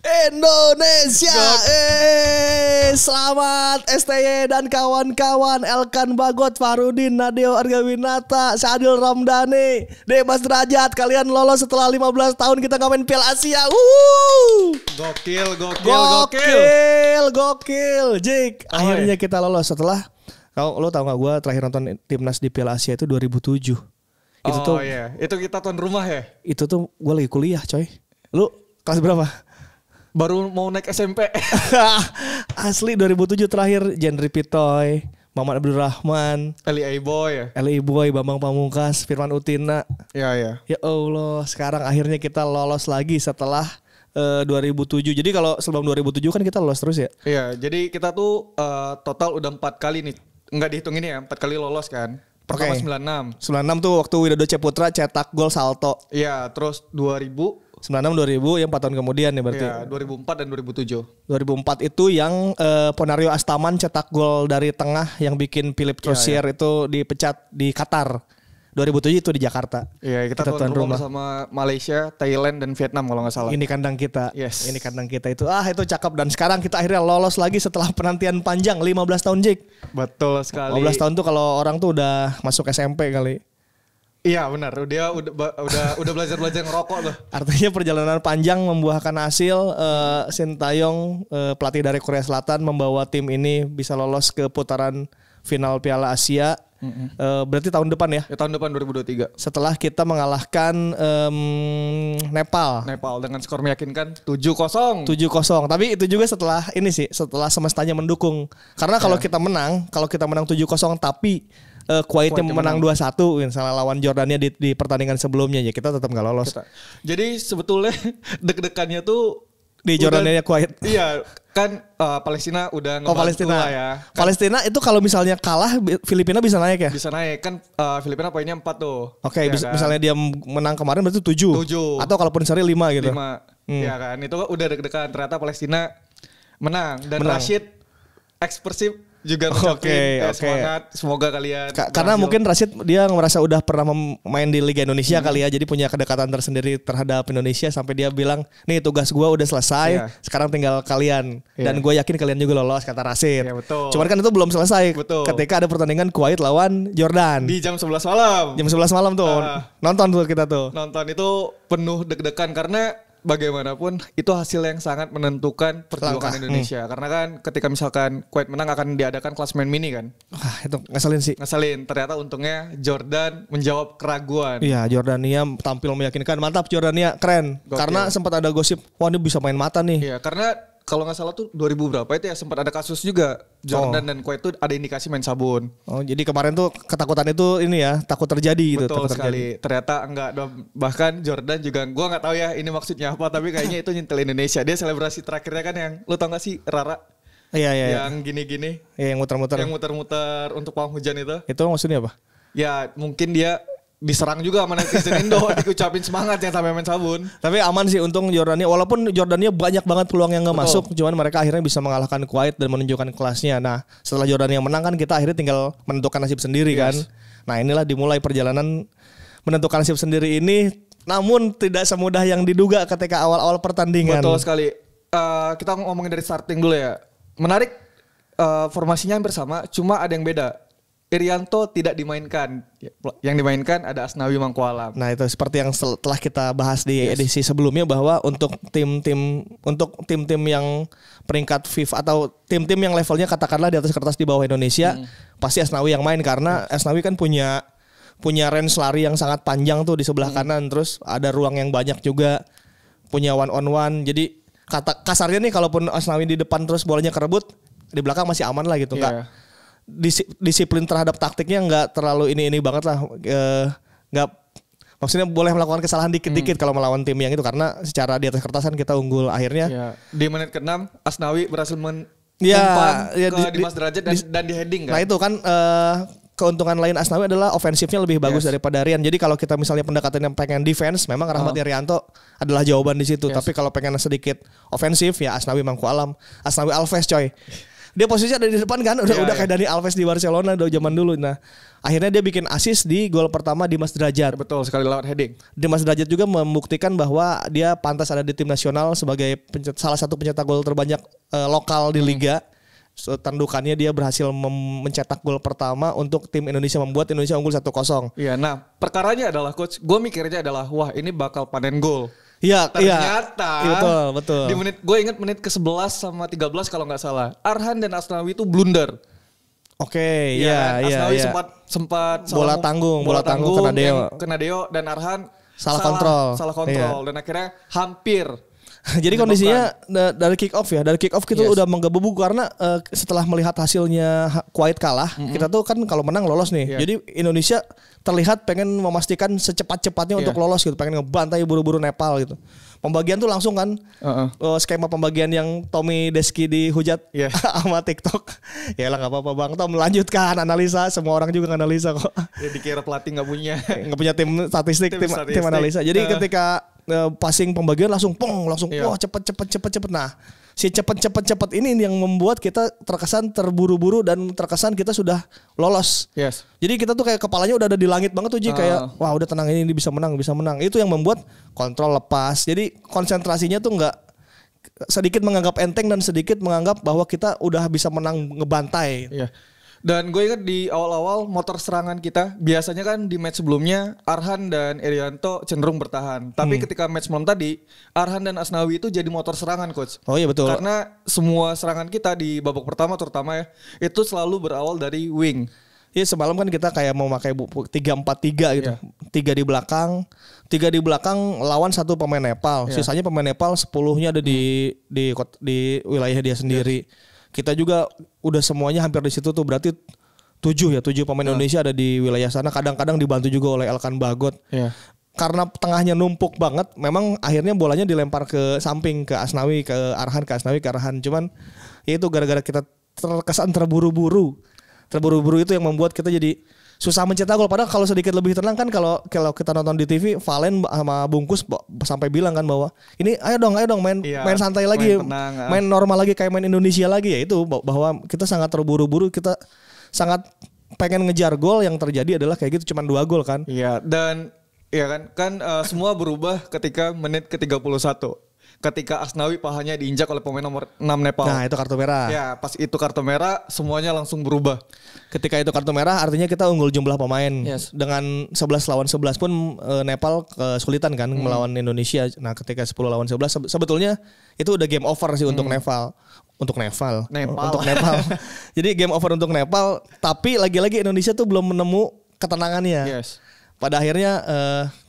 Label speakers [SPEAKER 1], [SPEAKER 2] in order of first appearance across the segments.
[SPEAKER 1] Indonesia. Selamat STY dan kawan-kawan, Elkan Bagot, Farudin, Nadeo Argawinata, Sadil Ramdhani, Demas Derajat. Kalian lolos setelah 15 tahun kita nggak main Piala Asia. Gokil. Jik, akhirnya kita lolos setelah lo tau gak gue terakhir nonton timnas di Piala Asia itu 2007. Itu tuh
[SPEAKER 2] iya, itu kita tuan rumah ya.
[SPEAKER 1] Itu tuh gue lagi kuliah, coy. Lu kelas berapa?
[SPEAKER 2] Baru mau naik SMP.
[SPEAKER 1] Asli 2007 terakhir. Jendri Pitoy, Maman Abdurrahman,
[SPEAKER 2] Eli Boy ya.
[SPEAKER 1] Eli Boy, Bambang Pamungkas, Firman Utina.
[SPEAKER 2] Iya.
[SPEAKER 1] Ya Allah, sekarang akhirnya kita lolos lagi setelah 2007. Jadi kalau sebelum 2007 kan kita lolos terus ya.
[SPEAKER 2] Iya, jadi kita tuh total udah 4 kali nih. Enggak dihitung ini ya, 4 kali lolos kan. Pertama 96
[SPEAKER 1] tuh waktu Widodo Ceputra cetak gol salto.
[SPEAKER 2] Iya, terus 2000
[SPEAKER 1] 96 2000 yang 4 tahun kemudian ya berarti.
[SPEAKER 2] Iya, 2004 dan 2007.
[SPEAKER 1] 2004 itu yang Ponario Astaman cetak gol dari tengah yang bikin Philip Troussier itu dipecat di Qatar. 2007 itu di Jakarta.
[SPEAKER 2] Iya, kita tuan rumah bersama Malaysia, Thailand dan Vietnam kalau nggak salah.
[SPEAKER 1] Ini kandang kita.
[SPEAKER 2] Yes.
[SPEAKER 1] Ini kandang kita itu. Itu cakep, dan sekarang kita akhirnya lolos lagi setelah penantian panjang 15 tahun, Jik.
[SPEAKER 2] Betul sekali.
[SPEAKER 1] 15 tahun tuh kalau orang tuh udah masuk SMP kali.
[SPEAKER 2] Iya benar, dia udah belajar ngerokok loh.
[SPEAKER 1] Artinya perjalanan panjang membuahkan hasil. Sintayong, pelatih dari Korea Selatan, membawa tim ini bisa lolos ke putaran final Piala Asia. Berarti tahun depan ya?
[SPEAKER 2] Tahun depan 2023.
[SPEAKER 1] Setelah kita mengalahkan Nepal
[SPEAKER 2] dengan skor meyakinkan 7-0.
[SPEAKER 1] Tapi itu juga setelah ini sih, setelah semestanya mendukung. Karena kalau kita menang 7-0 tapi Kuwaitnya menang 2-1 misalnya lawan Jordania di pertandingan sebelumnya, ya kita tetap nggak lolos.
[SPEAKER 2] Jadi sebetulnya deg-degannya tuh
[SPEAKER 1] di Jordania Kuwait.
[SPEAKER 2] Iya, kan Palestina udah ngebantu lah ya. Kan,
[SPEAKER 1] Palestina itu kalau misalnya kalah Filipina bisa naik ya?
[SPEAKER 2] Bisa naik kan, Filipina poinnya 4 tuh.
[SPEAKER 1] Oke, ya kan? Misalnya dia menang kemarin berarti 7. Atau kalaupun seri 5 gitu.
[SPEAKER 2] 5. Ya kan, itu udah deg-degan, ternyata Palestina menang dan Rashid ekspresif juga ngucapin semangat, semoga kalian
[SPEAKER 1] karena mungkin Rashid dia merasa udah pernah main di Liga Indonesia kali ya, jadi punya kedekatan tersendiri terhadap Indonesia sampai dia bilang, nih tugas gue udah selesai, sekarang tinggal kalian, dan gue yakin kalian juga lolos, kata Rashid. Cuman kan itu belum selesai. Ketika ada pertandingan Kuwait lawan Jordan
[SPEAKER 2] di jam 11 malam.
[SPEAKER 1] Jam 11 malam tuh nonton tuh kita tuh.
[SPEAKER 2] Nonton itu penuh deg-degan karena bagaimanapun itu hasil yang sangat menentukan perjuangan Indonesia. Karena kan ketika misalkan Kuwait menang akan diadakan klasemen mini kan.
[SPEAKER 1] Itu ngeselin sih.
[SPEAKER 2] Ternyata untungnya Jordan menjawab keraguan.
[SPEAKER 1] Iya, Jordania tampil meyakinkan. Mantap Jordania, keren. Gokil. Karena sempat ada gosip, wah ini bisa main mata nih.
[SPEAKER 2] Iya, karena kalau nggak salah tuh 2000 berapa itu ya sempat ada kasus juga Jordan dan Kuwait tuh ada indikasi main sabun. Jadi
[SPEAKER 1] kemarin tuh ketakutan itu ini ya, takut terjadi.
[SPEAKER 2] Betul sekali. Ternyata enggak, bahkan Jordan juga gua nggak tahu ya ini maksudnya apa, tapi kayaknya itu nyentil Indonesia. Dia selebrasi terakhirnya kan yang lu tau nggak sih, Rara?
[SPEAKER 1] Iya.
[SPEAKER 2] Yang gini-gini.
[SPEAKER 1] Iya, yang muter-muter.
[SPEAKER 2] Yang muter-muter untuk pawang hujan itu.
[SPEAKER 1] Itu maksudnya apa?
[SPEAKER 2] Ya mungkin dia diserang juga sama netizen Indo, diucapin semangat yang sampai main sabun.
[SPEAKER 1] Tapi aman sih untung Jordania, walaupun Jordania banyak banget peluang yang gak masuk, cuman mereka akhirnya bisa mengalahkan Kuwait dan menunjukkan kelasnya. Nah setelah Jordania menang kan kita akhirnya tinggal menentukan nasib sendiri kan. Nah inilah dimulai perjalanan menentukan nasib sendiri ini, namun tidak semudah yang diduga ketika awal-awal pertandingan.
[SPEAKER 2] Betul sekali. Kita ngomongin dari starting dulu ya. Menarik, formasinya hampir sama, cuma ada yang beda. Irianto tidak dimainkan. Yang dimainkan ada Asnawi Mangkualam.
[SPEAKER 1] Nah, itu seperti yang telah kita bahas di edisi sebelumnya, bahwa untuk tim-tim yang peringkat FIFA atau tim-tim yang levelnya katakanlah di atas kertas di bawah Indonesia, pasti Asnawi yang main karena Asnawi kan punya range lari yang sangat panjang tuh di sebelah kanan, terus ada ruang yang banyak juga, punya one on one. Jadi kasarnya nih kalaupun Asnawi di depan terus bolanya kerebut, di belakang masih aman lah gitu. Disiplin terhadap taktiknya nggak terlalu ini banget lah, nggak, maksudnya boleh melakukan kesalahan dikit-dikit kalau melawan tim yang itu, karena secara di atas kertas kan kita unggul akhirnya.
[SPEAKER 2] Di menit ke-6 Asnawi berhasil umpan ke Dimas Derajat dan di heading kan.
[SPEAKER 1] Nah itu kan keuntungan lain Asnawi adalah ofensifnya lebih bagus daripada Rian. Jadi kalau kita misalnya pendekatannya pengen defense, memang Rahmat Irianto adalah jawaban di situ. Tapi kalau pengen sedikit ofensif ya Asnawi Mangkualam, Asnawi Alves coy. Dia posisinya ada di depan kan, udah kayak Dani Alves di Barcelona dari zaman dulu. Nah, akhirnya dia bikin assist di gol pertama Dimas Derajat.
[SPEAKER 2] Betul sekali lewat heading.
[SPEAKER 1] Dimas Derajat juga membuktikan bahwa dia pantas ada di tim nasional sebagai salah satu pencetak gol terbanyak lokal di liga. Tandukannya dia berhasil mencetak gol pertama untuk tim Indonesia, membuat Indonesia unggul 1-0.
[SPEAKER 2] Iya, nah perkaranya adalah coach, gue mikirnya adalah wah ini bakal panen gol.
[SPEAKER 1] Iya,
[SPEAKER 2] ternyata
[SPEAKER 1] betul.
[SPEAKER 2] Di gue ingat menit ke-11 sama 13 kalau nggak salah. Arhan dan Asnawi itu blunder.
[SPEAKER 1] Oke,
[SPEAKER 2] Asnawi
[SPEAKER 1] iya.
[SPEAKER 2] sempat
[SPEAKER 1] bola tanggung
[SPEAKER 2] kena Deo dan Arhan salah kontrol dan akhirnya hampir.
[SPEAKER 1] Jadi kondisinya dari kick off kita udah menggebu karena setelah melihat hasilnya Kuwait kalah, kita tuh kan kalau menang lolos nih. Jadi Indonesia terlihat pengen memastikan secepat-cepatnya untuk lolos gitu, pengen ngebantai buru-buru Nepal gitu. Pembagian tuh langsung kan skema pembagian yang Tommy Deski dihujat sama TikTok. Ya lah nggak apa-apa Bang Tom, melanjutkan analisa, semua orang juga analisa kok.
[SPEAKER 2] Ya dikira pelatih nggak punya
[SPEAKER 1] tim statistik, tim analisa. Jadi ketika passing pembagian langsung wah cepet. Nah, si cepet ini yang membuat kita terkesan terburu-buru dan terkesan kita sudah lolos.
[SPEAKER 2] Yes.
[SPEAKER 1] Jadi kita tuh kayak kepalanya udah ada di langit banget tuh Ji, kayak wah udah tenang, ini bisa menang. Itu yang membuat kontrol lepas. Jadi konsentrasinya tuh nggak sedikit menganggap enteng dan sedikit menganggap bahwa kita udah bisa menang ngebantai.
[SPEAKER 2] Iya. Dan gue ingat di awal-awal motor serangan kita, biasanya kan di match sebelumnya Arhan dan Irianto cenderung bertahan. Tapi ketika match malam tadi, Arhan dan Asnawi itu jadi motor serangan coach.
[SPEAKER 1] Oh iya betul.
[SPEAKER 2] Karena semua serangan kita di babak pertama terutama ya, itu selalu berawal dari wing.
[SPEAKER 1] Iya semalam kan kita kayak mau pakai 3-4-3 gitu. 3 di belakang lawan satu pemain Nepal. Sisanya pemain Nepal 10-nya ada di wilayah dia sendiri. Kita juga udah semuanya hampir di situ tuh, berarti 7 pemain Indonesia ada di wilayah sana. Kadang-kadang dibantu juga oleh Elkan Bagot. Karena tengahnya numpuk banget, memang akhirnya bolanya dilempar ke samping, ke Asnawi, ke Arhan, ke Arhan. Cuman ya itu gara-gara kita terkesan terburu-buru itu yang membuat kita jadi susah mencetak gol. Padahal kalau sedikit lebih tenang kan, kalau kita nonton di TV, Valen sama Bungkus sampai bilang kan bahwa ini ayo dong main santai lagi, main normal lagi kayak main Indonesia lagi. Ya itu bahwa kita sangat terburu-buru, kita sangat pengen ngejar gol, yang terjadi adalah kayak gitu, cuman 2 gol kan.
[SPEAKER 2] Iya, dan ya kan semua berubah ketika menit ke-31. Ketika Asnawi pahanya diinjak oleh pemain nomor 6 Nepal.
[SPEAKER 1] Nah itu kartu merah.
[SPEAKER 2] Ya pas itu kartu merah semuanya langsung berubah.
[SPEAKER 1] Ketika itu kartu merah artinya kita unggul jumlah pemain. Dengan 11 lawan 11 pun Nepal kesulitan kan melawan Indonesia. Nah ketika 10 lawan 11 sebetulnya itu udah game over sih untuk Nepal. Untuk Nepal. Jadi game over untuk Nepal. Tapi lagi-lagi Indonesia tuh belum menemu ketenangannya. Pada akhirnya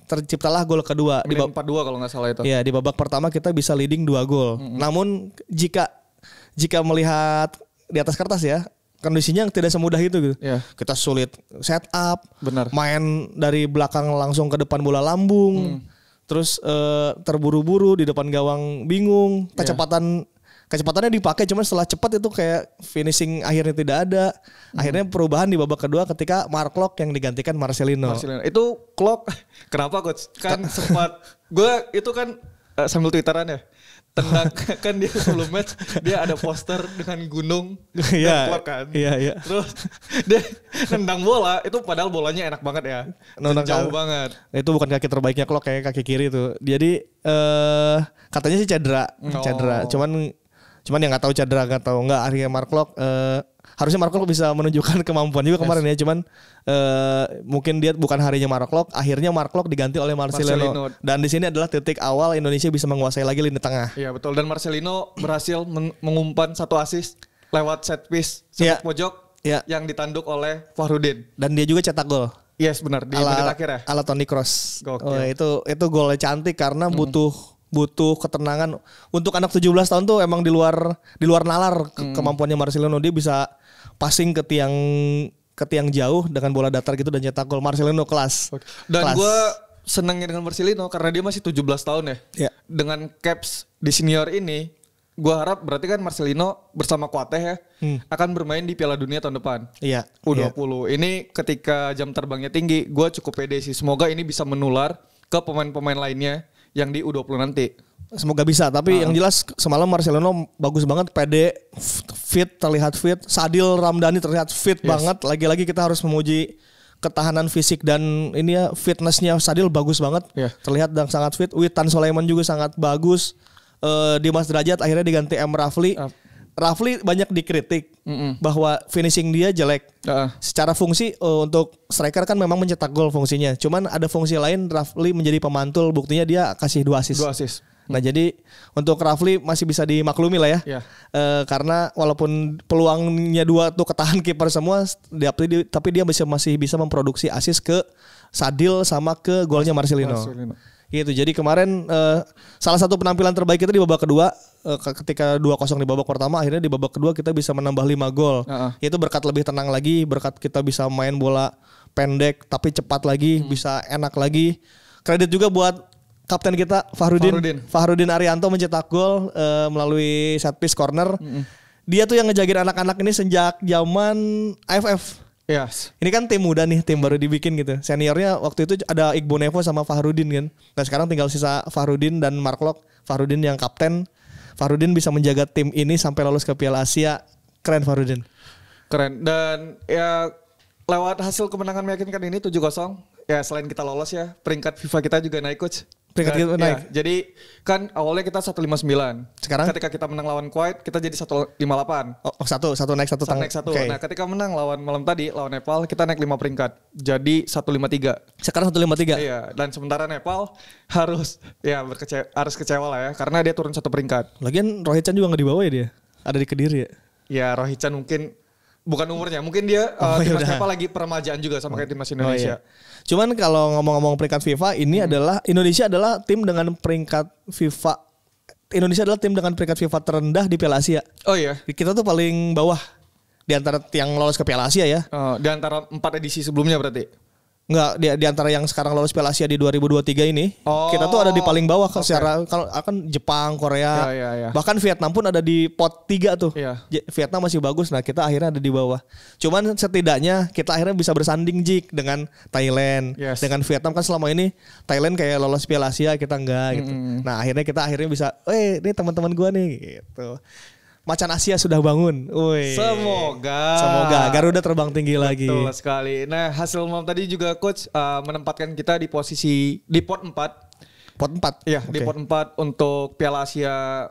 [SPEAKER 1] terciptalah gol kedua
[SPEAKER 2] di babak 42 kalau nggak salah itu.
[SPEAKER 1] Iya, di babak pertama kita bisa leading 2 gol. Namun jika melihat di atas kertas ya, kondisinya tidak semudah itu gitu. Kita sulit set up, main dari belakang langsung ke depan bola lambung. Terus terburu-buru di depan gawang bingung, kecepatannya dipakai, cuman setelah cepat itu kayak finishing akhirnya tidak ada. Akhirnya perubahan di babak kedua ketika Mark Locke yang digantikan Marcelino.
[SPEAKER 2] Itu Locke kenapa coach? Kan sempat gue itu kan sambil twitteran ya. Tendang kan dia sebelum match dia ada poster dengan gunung dan Locke kan. Iya. Terus dia nendang bola itu padahal bolanya enak banget ya. Jauh banget.
[SPEAKER 1] Itu bukan kaki terbaiknya Locke, kayak kaki kiri tuh. Jadi katanya sih cedera. Cuman yang nggak tahu cedera nggak tahu nggak. Akhirnya Mark Locke harusnya Mark Locke bisa menunjukkan kemampuan juga kemarin ya. Cuman mungkin dia bukan harinya Mark Locke. Akhirnya Mark Locke diganti oleh Marcelino. Dan di sini adalah titik awal Indonesia bisa menguasai lagi lini tengah.
[SPEAKER 2] Iya betul. Dan Marcelino berhasil mengumpan 1 assist lewat set piece pojok yang ditanduk oleh Fahrudin.
[SPEAKER 1] Dan dia juga cetak gol.
[SPEAKER 2] Yes benar di menit akhir ya.
[SPEAKER 1] Ala Toni Kroos. Itu golnya cantik karena butuh ketenangan. Untuk anak 17 tahun tuh emang di luar nalar kemampuannya Marcelino. Dia bisa passing ke tiang jauh dengan bola datar gitu dan cetak gol. Marcelino kelas.
[SPEAKER 2] Dan gue senangnya dengan Marcelino karena dia masih 17 tahun ya. Dengan caps di senior ini, gue harap berarti kan Marcelino bersama Kuateh ya akan bermain di Piala Dunia tahun depan.
[SPEAKER 1] Iya.
[SPEAKER 2] U20. Ini ketika jam terbangnya tinggi, gue cukup pede sih. Semoga ini bisa menular ke pemain-pemain lainnya yang di U20 nanti.
[SPEAKER 1] Semoga bisa, tapi yang jelas semalam Marcelino bagus banget, pede, fit, terlihat fit. Sadil Ramdhani terlihat fit banget. Lagi-lagi kita harus memuji ketahanan fisik dan ini ya fitnessnya Sadil bagus banget. Terlihat dan sangat fit. Witan Sulaiman juga sangat bagus. Dimas Derajat akhirnya diganti M. Rafli. Rafli banyak dikritik bahwa finishing dia jelek. Secara fungsi untuk striker kan memang mencetak gol fungsinya. Cuman ada fungsi lain, Rafli menjadi pemantul, buktinya dia kasih 2 assist. Nah jadi untuk Rafli masih bisa dimaklumi lah ya. Karena walaupun peluangnya 2 tuh ketahan kiper semua, tapi dia masih bisa memproduksi assist ke Sadil sama ke golnya Marcelino. Gitu. Jadi kemarin salah satu penampilan terbaik kita di babak kedua, ketika 2-0 di babak pertama, akhirnya di babak kedua kita bisa menambah 5 gol. Itu berkat lebih tenang lagi, berkat kita bisa main bola pendek tapi cepat lagi, bisa enak lagi. Kredit juga buat kapten kita Fahrudin Arianto mencetak gol melalui set piece corner. Dia tuh yang ngejagain anak-anak ini sejak zaman AFF. Ini kan tim muda nih, tim baru dibikin gitu. Seniornya waktu itu ada Igbo Nevo sama Fahrudin kan. Nah sekarang tinggal sisa Fahrudin dan Mark Lok. Fahrudin yang kapten. Fahrudin bisa menjaga tim ini sampai lolos ke Piala Asia. Keren Fahrudin.
[SPEAKER 2] Keren. Dan ya lewat hasil kemenangan meyakinkan ini 7-0. Ya selain kita lolos ya, peringkat FIFA kita juga naik coach.
[SPEAKER 1] Peringkat kita naik.
[SPEAKER 2] Ya, jadi kan awalnya kita 159.
[SPEAKER 1] Sekarang
[SPEAKER 2] ketika kita menang lawan Kuwait kita jadi 158.
[SPEAKER 1] Satu naik satu
[SPEAKER 2] naik satu. Okay. Nah, ketika menang lawan malam tadi lawan Nepal kita naik 5 peringkat. Jadi 153.
[SPEAKER 1] Sekarang 153.
[SPEAKER 2] Iya, dan sementara Nepal harus kecewa lah ya karena dia turun 1 peringkat.
[SPEAKER 1] Lagian Rohit Chan juga enggak dibawa ya dia. Ada di Kediri ya.
[SPEAKER 2] Ya Rohit Chan mungkin bukan umurnya, mungkin dia timnas Nepal lagi peremajaan juga sama kayak timnas Indonesia.
[SPEAKER 1] Cuman kalau ngomong-ngomong peringkat FIFA ini adalah Indonesia adalah tim dengan peringkat FIFA. Indonesia adalah tim dengan peringkat FIFA terendah di Piala Asia.
[SPEAKER 2] Oh iya.
[SPEAKER 1] Kita tuh paling bawah di antara yang lolos ke Piala Asia ya.
[SPEAKER 2] Di antara 4 edisi sebelumnya berarti.
[SPEAKER 1] Enggak, di antara yang sekarang lolos Piala Asia di 2023 ini, kita tuh ada di paling bawah secara kalau akan Jepang, Korea, bahkan Vietnam pun ada di pot 3 tuh. Vietnam masih bagus, nah kita akhirnya ada di bawah. Cuman setidaknya kita akhirnya bisa bersanding Jik dengan Thailand, dengan Vietnam kan selama ini Thailand kayak lolos Piala Asia kita enggak gitu. Nah akhirnya kita bisa, ini teman-teman gua nih gitu. Macan Asia sudah bangun.
[SPEAKER 2] Semoga
[SPEAKER 1] Garuda terbang tinggi lagi.
[SPEAKER 2] Betul sekali. Nah, hasil malam tadi juga coach menempatkan kita di posisi di pot 4.
[SPEAKER 1] Pot 4.
[SPEAKER 2] Iya, di pot 4 untuk Piala Asia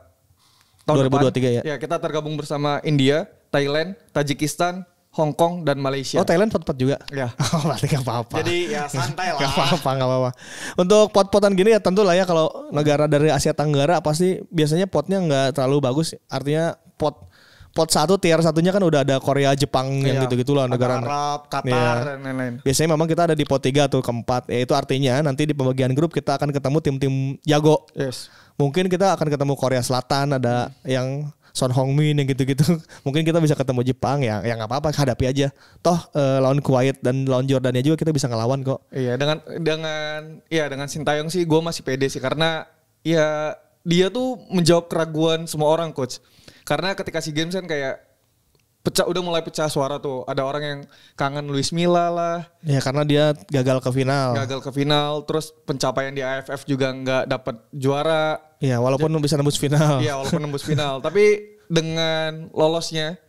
[SPEAKER 2] tahun
[SPEAKER 1] 2023
[SPEAKER 2] depan.
[SPEAKER 1] ya.
[SPEAKER 2] Ya, kita tergabung bersama India, Thailand, Tajikistan, Hong Kong dan Malaysia.
[SPEAKER 1] Oh, Thailand pot-pot juga.
[SPEAKER 2] Ya.
[SPEAKER 1] Berarti gak apa-apa.
[SPEAKER 2] Jadi ya santai lah.
[SPEAKER 1] Gak apa-apa. Untuk pot-potan gini ya tentu lah ya kalau negara dari Asia Tenggara pasti biasanya potnya nggak terlalu bagus. Artinya pot 1 tier 1-nya kan udah ada Korea, Jepang yang gitu-gitu lah negara
[SPEAKER 2] Arab, Qatar dan lain-lain.
[SPEAKER 1] Biasanya memang kita ada di pot 3 atau keempat. Ya itu artinya nanti di pembagian grup kita akan ketemu tim-tim jago. Mungkin kita akan ketemu Korea Selatan, ada yang Son Heung-min yang gitu-gitu. Mungkin kita bisa ketemu Jepang ya nggak apa-apa, hadapi aja. Toh lawan Kuwait dan lawan Jordania juga kita bisa ngelawan kok.
[SPEAKER 2] Iya, dengan Sintayong sih gue masih pede sih karena ya dia tuh menjawab keraguan semua orang coach. Karena ketika SEA Games kan kayak udah mulai pecah suara tuh. Ada orang yang kangen Luis Milla lah.
[SPEAKER 1] Ya karena dia gagal ke final.
[SPEAKER 2] Terus pencapaian di AFF juga nggak dapat juara.
[SPEAKER 1] Iya walaupun bisa nembus final.
[SPEAKER 2] Iya walaupun nembus final. Tapi dengan lolosnya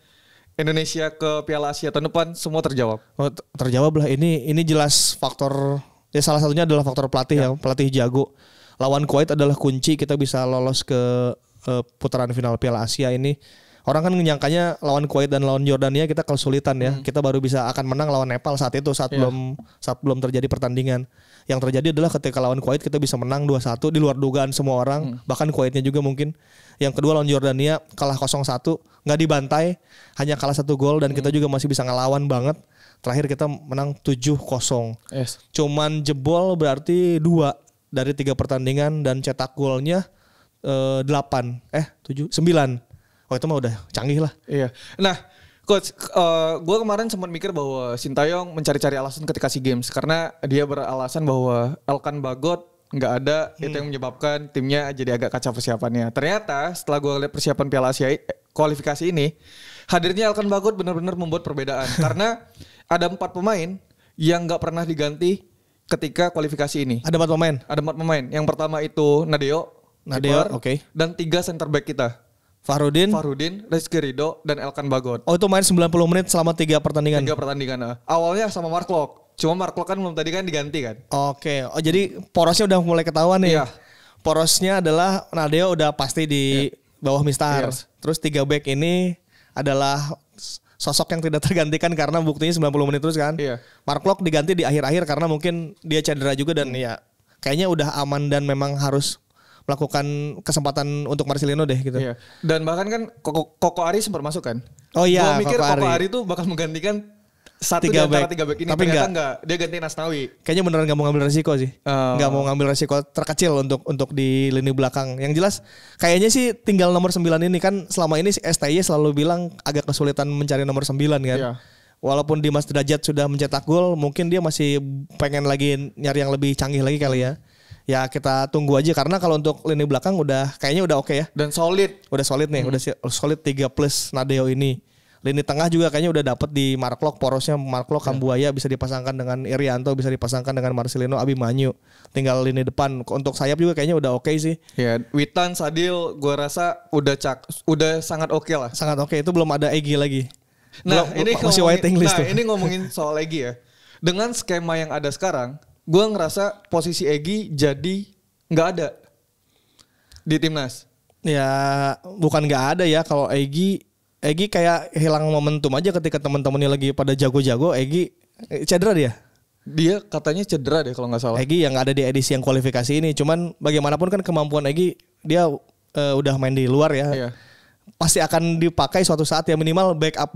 [SPEAKER 2] Indonesia ke Piala Asia tahun depan semua terjawab.
[SPEAKER 1] Terjawab lah. Ini jelas faktor. Ya salah satunya adalah faktor pelatih ya. Pelatih jago. Lawan Kuwait adalah kunci kita bisa lolos ke putaran final Piala Asia ini. Orang kan menyangkanya lawan Kuwait dan lawan Jordania kita kesulitan ya. Kita baru bisa akan menang lawan Nepal saat belum terjadi pertandingan. Yang terjadi adalah ketika lawan Kuwait kita bisa menang 2-1 di luar dugaan semua orang. Bahkan Kuwaitnya juga mungkin. Yang kedua lawan Jordania kalah 0-1, nggak dibantai, hanya kalah 1 gol dan kita juga masih bisa ngelawan banget. Terakhir kita menang 7-0. Cuman jebol berarti 2 dari 3 pertandingan dan cetak golnya 9. Oh itu mah udah canggih lah.
[SPEAKER 2] Iya. Nah, coach, gue kemarin sempat mikir bahwa Sintayong mencari-cari alasan ketika SEA Games karena dia beralasan bahwa Elkan Bagot nggak ada, itu yang menyebabkan timnya jadi agak kacau persiapannya. Ternyata setelah gue lihat persiapan Piala Asia kualifikasi ini, hadirnya Elkan Bagot benar-benar membuat perbedaan karena ada 4 pemain yang nggak pernah diganti ketika kualifikasi ini.
[SPEAKER 1] Ada 4 pemain.
[SPEAKER 2] Ada 4 pemain. Yang pertama itu Nadeo.
[SPEAKER 1] Nadeo, oke.
[SPEAKER 2] Dan 3 center back kita.
[SPEAKER 1] Fahrudin,
[SPEAKER 2] Rizky Ridho, dan Elkan Bagot.
[SPEAKER 1] Oh itu main 90 menit selama 3 pertandingan?
[SPEAKER 2] 3 pertandingan. Awalnya sama Mark Locke. Cuma Mark Locke kan belum tadi kan diganti kan.
[SPEAKER 1] Oke. Oh jadi porosnya udah mulai ketahuan nih.
[SPEAKER 2] Iya.
[SPEAKER 1] Porosnya adalah Nadeo udah pasti di bawah Mistar.
[SPEAKER 2] Yes.
[SPEAKER 1] Terus 3 back ini adalah sosok yang tidak tergantikan karena buktinya 90 menit terus kan.
[SPEAKER 2] Iya.
[SPEAKER 1] Mark Locke diganti di akhir-akhir karena mungkin dia cedera juga dan ya kayaknya udah aman dan memang harus melakukan kesempatan untuk Marcelino deh gitu.
[SPEAKER 2] Iya. Dan bahkan kan Koko Ari sempat masuk kan.
[SPEAKER 1] Oh iya,
[SPEAKER 2] gua mikir Koko Ari tuh bakal menggantikan satu di antara 3 back ini.
[SPEAKER 1] Tapi
[SPEAKER 2] enggak. Dia gantiin Asnawi.
[SPEAKER 1] Kayaknya beneran gak mau ngambil resiko sih. Gak mau ngambil resiko terkecil untuk di lini belakang. Yang jelas kayaknya sih tinggal nomor 9 ini kan selama ini si STY selalu bilang agak kesulitan mencari nomor 9 kan. Iya. Walaupun Dimas Derajat sudah mencetak gol, mungkin dia masih pengen lagi nyari yang lebih canggih lagi kali ya. Ya kita tunggu aja karena kalau untuk lini belakang kayaknya udah oke ya.
[SPEAKER 2] Dan solid.
[SPEAKER 1] Udah solid nih, udah solid 3 plus Nadeo ini. Lini tengah juga kayaknya udah dapet di Mark Locke, porosnya Mark Locke, Kambuaya bisa dipasangkan dengan Irianto, bisa dipasangkan dengan Marcelino, Abimanyu. Tinggal lini depan. Untuk sayap juga kayaknya udah oke sih.
[SPEAKER 2] Ya, Witan, Sadil gua rasa udah sangat oke lah.
[SPEAKER 1] Sangat oke, itu belum ada Egy lagi.
[SPEAKER 2] Nah, ini
[SPEAKER 1] masih waiting list tuh.
[SPEAKER 2] Ini ngomongin soal Egy ya. Dengan skema yang ada sekarang, gue ngerasa posisi Egy jadi nggak ada di timnas.
[SPEAKER 1] Ya bukan nggak ada ya, kalau Egy kayak hilang momentum aja ketika teman-temannya lagi pada jago-jago. Egy cedera
[SPEAKER 2] dia katanya cedera deh kalau nggak salah.
[SPEAKER 1] Egy yang ada di edisi yang kualifikasi ini, cuman bagaimanapun kan kemampuan Egy dia udah main di luar ya.
[SPEAKER 2] Iya.
[SPEAKER 1] Pasti akan dipakai suatu saat ya, minimal backup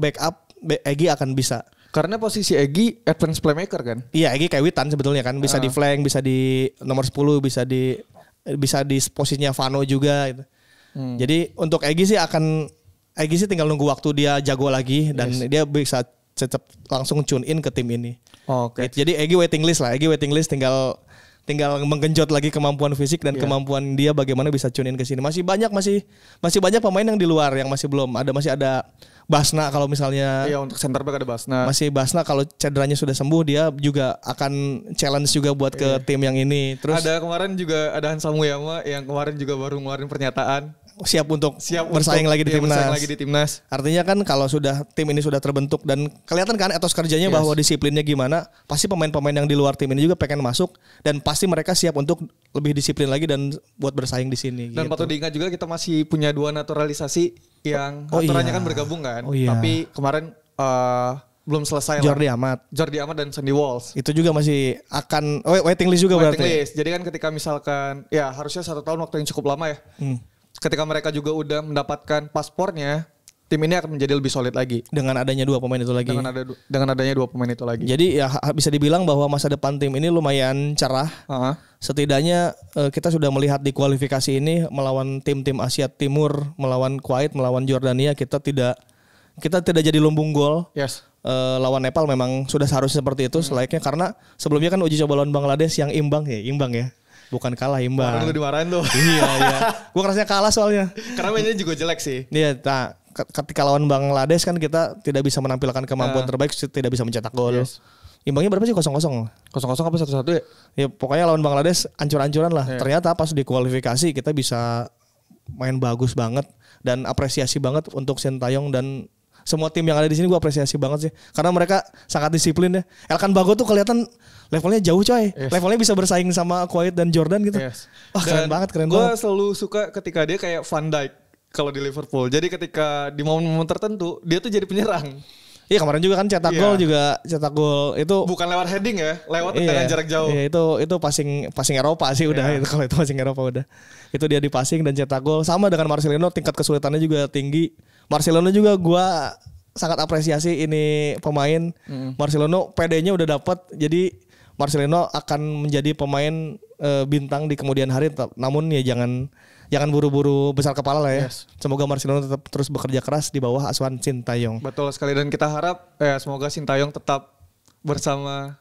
[SPEAKER 1] Egy akan bisa.
[SPEAKER 2] Karena posisi Egy advance playmaker kan?
[SPEAKER 1] Iya, Egy kayak Witan sebetulnya kan, bisa di flank, bisa di nomor 10, bisa di posisinya Vano juga gitu. Jadi untuk Egy sih tinggal nunggu waktu dia jago lagi dan dia bisa tetap langsung tune in ke tim ini.
[SPEAKER 2] Oke.
[SPEAKER 1] Gitu. Jadi Egy waiting list tinggal menggenjot lagi kemampuan fisik dan kemampuan dia bagaimana bisa tune in ke sini. Masih banyak pemain yang di luar yang masih belum ada, masih ada Basna kalau misalnya.
[SPEAKER 2] Iya, untuk center back ada Basna.
[SPEAKER 1] Masih Basna kalau cederanya sudah sembuh dia juga akan challenge juga buat ke tim yang ini. Terus
[SPEAKER 2] ada kemarin juga ada Hansa Muyama yang kemarin juga baru ngeluarin pernyataan
[SPEAKER 1] siap untuk bersaing lagi di timnas. Artinya kan kalau sudah tim ini sudah terbentuk dan kelihatan kan etos kerjanya bahwa disiplinnya gimana, pasti pemain-pemain yang di luar tim ini juga pengen masuk dan pasti mereka siap untuk lebih disiplin lagi dan buat bersaing di sini.
[SPEAKER 2] Dan patut diingat juga kita masih punya 2 naturalisasi yang aturannya kan bergabung kan. Tapi kemarin belum selesai
[SPEAKER 1] Jordi Amat
[SPEAKER 2] dan Sandy Walsh.
[SPEAKER 1] Itu juga masih akan waiting list juga berarti.
[SPEAKER 2] Jadi kan ketika misalkan ya harusnya 1 tahun waktu yang cukup lama ya. Ketika mereka juga udah mendapatkan paspornya, tim ini akan menjadi lebih solid lagi
[SPEAKER 1] dengan adanya 2 pemain itu lagi.
[SPEAKER 2] Dengan adanya 2 pemain itu lagi.
[SPEAKER 1] Jadi ya bisa dibilang bahwa masa depan tim ini lumayan cerah. Setidaknya kita sudah melihat di kualifikasi ini melawan tim-tim Asia Timur, melawan Kuwait, melawan Jordania, kita tidak jadi lumbung gol.
[SPEAKER 2] Yes.
[SPEAKER 1] Lawan Nepal memang sudah seharusnya seperti itu selayaknya, karena sebelumnya kan uji coba lawan Bangladesh yang imbang ya. Bukan kalah, imbang.
[SPEAKER 2] Kemarin lu dimarahin tuh.
[SPEAKER 1] Iya. Gue ngerasanya kalah soalnya.
[SPEAKER 2] Karena mainnya juga jelek sih.
[SPEAKER 1] Iya, ketika lawan Bangladesh kan kita tidak bisa menampilkan kemampuan terbaik, tidak bisa mencetak gol. Yes. Imbangnya berapa sih? 0-0. 0-0
[SPEAKER 2] apa 1-1 ya?
[SPEAKER 1] Ya pokoknya lawan Bangladesh ancur-ancuran lah. Ternyata pas di kualifikasi kita bisa main bagus banget dan apresiasi banget untuk Sintayong dan semua tim yang ada di sini. Gue apresiasi banget sih karena mereka sangat disiplin ya. Elkan Bagot tuh kelihatan levelnya jauh coy. Levelnya bisa bersaing sama Kuwait dan Jordan gitu. Keren banget.
[SPEAKER 2] Gue selalu suka ketika dia kayak Van Dijk kalau di Liverpool. Jadi ketika di momen-momen tertentu dia tuh jadi penyerang. Iya, kemarin juga kan cetak gol itu bukan lewat heading ya, lewat dengan jarak jauh.
[SPEAKER 1] Iya, itu passing Eropa sih udah. Itu kalau itu passing Eropa udah. Itu dia di passing dan cetak gol. Sama dengan Marcelino, tingkat kesulitannya juga tinggi. Marcelino juga gua sangat apresiasi ini pemain. Marcelino PD-nya udah dapat. Jadi Marcelino akan menjadi pemain bintang di kemudian hari. Namun ya jangan buru-buru besar kepala lah ya. Semoga Marcelino tetap terus bekerja keras di bawah asuhan Sintayong.
[SPEAKER 2] Betul sekali, dan kita harap semoga Sintayong tetap bersama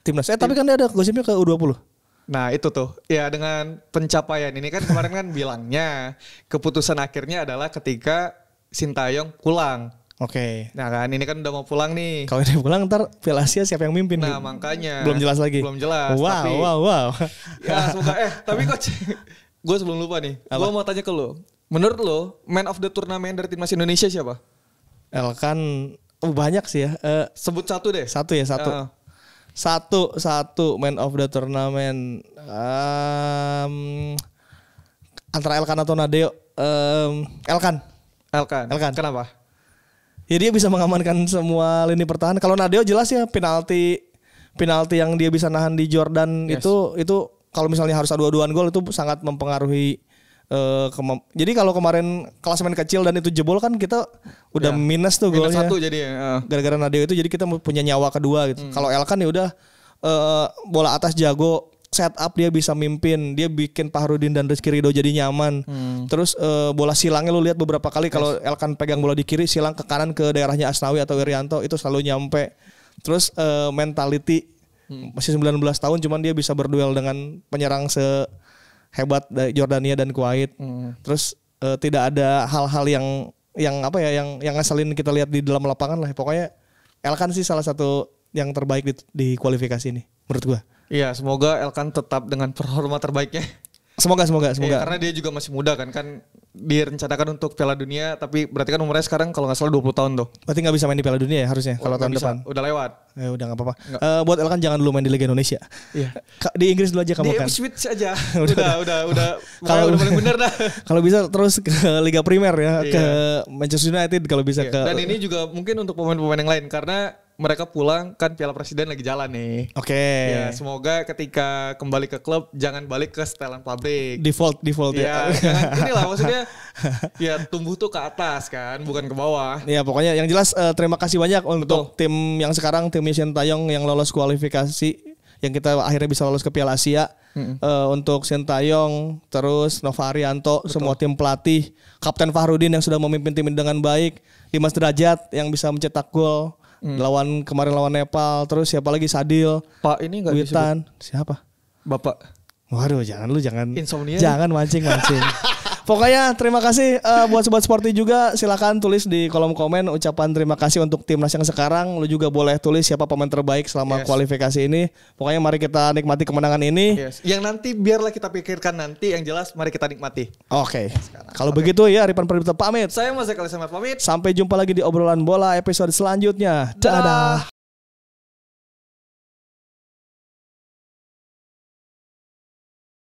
[SPEAKER 1] timnas. Tapi kan dia ada gosipnya ke U20.
[SPEAKER 2] Nah itu tuh ya, dengan pencapaian ini kan kemarin kan bilangnya keputusan akhirnya adalah ketika Sintayong pulang.
[SPEAKER 1] Oke.
[SPEAKER 2] Nah kan ini kan udah mau pulang nih.
[SPEAKER 1] Kalau ini pulang ntar Piala Asia siapa yang mimpin?
[SPEAKER 2] Nah makanya
[SPEAKER 1] belum jelas lagi.
[SPEAKER 2] Belum jelas.
[SPEAKER 1] Wow.
[SPEAKER 2] Ya semoga tapi coach gue sebelum lupa nih. Gue mau tanya ke lo. Menurut lo, man of the tournament dari timnas Indonesia siapa?
[SPEAKER 1] Elkan banyak sih ya.
[SPEAKER 2] Sebut satu deh.
[SPEAKER 1] Satu. Satu man of the tournament. Antara Elkan atau Nadeo. Elkan.
[SPEAKER 2] Kenapa?
[SPEAKER 1] Ya dia bisa mengamankan semua lini pertahanan. Kalau Nadeo jelas ya penalti yang dia bisa nahan di Jordan itu kalau misalnya harus adu-aduan gol itu sangat mempengaruhi. Jadi kalau kemarin klasemen kecil dan itu jebol kan kita udah minus tuh golnya.
[SPEAKER 2] Minus 1 jadi
[SPEAKER 1] gara-gara Nadeo itu jadi kita punya nyawa kedua gitu. Kalau Elkan ya udah bola atas jago, set up dia bisa mimpin, dia bikin Fahrudin dan Rizky Ridho jadi nyaman. Terus bola silangnya lu lihat beberapa kali kalau Elkan pegang bola di kiri, silang ke kanan ke daerahnya Asnawi atau Irianto itu selalu nyampe. Terus mentality masih 19 tahun cuman dia bisa berduel dengan penyerang sehebat Jordania dan Kuwait. Terus tidak ada hal-hal yang ngeselin kita lihat di dalam lapangan lah. Pokoknya Elkan sih salah satu yang terbaik di kualifikasi ini menurut gua.
[SPEAKER 2] Iya, semoga Elkan tetap dengan performa terbaiknya.
[SPEAKER 1] Semoga.
[SPEAKER 2] Ya, karena dia juga masih muda kan direncanakan untuk Piala Dunia, tapi berarti kan umurnya sekarang kalau nggak salah 20 tahun tuh.
[SPEAKER 1] Berarti nggak bisa main di Piala Dunia ya harusnya kalau tahun depan.
[SPEAKER 2] Udah lewat.
[SPEAKER 1] Ya udah nggak apa-apa. Buat Elkan jangan dulu main di Liga Indonesia.
[SPEAKER 2] Iya.
[SPEAKER 1] Di Inggris dulu aja kamu kan.
[SPEAKER 2] Di Ipswich aja. udah. Kalau udah paling bener dah.
[SPEAKER 1] Kalau bisa terus ke Liga Primer ya, ke Manchester United kalau bisa ke.
[SPEAKER 2] Dan ini juga mungkin untuk pemain-pemain yang lain karena mereka pulang kan Piala Presiden lagi jalan nih.
[SPEAKER 1] Oke.
[SPEAKER 2] Ya, semoga ketika kembali ke klub jangan balik ke setelan pabrik.
[SPEAKER 1] Default
[SPEAKER 2] ya. Jangan inilah maksudnya ya tumbuh tuh ke atas kan, bukan ke bawah.
[SPEAKER 1] Ya pokoknya yang jelas terima kasih banyak untuk tim yang sekarang tim Sintayong yang lolos kualifikasi yang kita akhirnya bisa lolos ke Piala Asia. Untuk Sintayong, terus Nova Arianto, semua tim pelatih, Kapten Fahrudin yang sudah memimpin tim ini dengan baik, Dimas Derajat yang bisa mencetak gol. Kemarin lawan Nepal, terus siapa lagi Sadil,
[SPEAKER 2] Pak ini nggak
[SPEAKER 1] Witan, siapa?
[SPEAKER 2] Bapak.
[SPEAKER 1] Waduh, jangan
[SPEAKER 2] Insomnia.
[SPEAKER 1] Jangan mancing. Pokoknya terima kasih buat Sobat Sporty juga. Silakan tulis di kolom komen ucapan terima kasih untuk timnas yang sekarang. Lu juga boleh tulis siapa pemain terbaik selama kualifikasi ini. Pokoknya mari kita nikmati kemenangan ini.
[SPEAKER 2] Yang nanti biarlah kita pikirkan nanti. Yang jelas mari kita nikmati.
[SPEAKER 1] Oke. Kalau begitu ya Ripan Pradipta pamit.
[SPEAKER 2] Saya Mas Eka Lisama pamit.
[SPEAKER 1] Sampai jumpa lagi di obrolan bola episode selanjutnya. Dadah.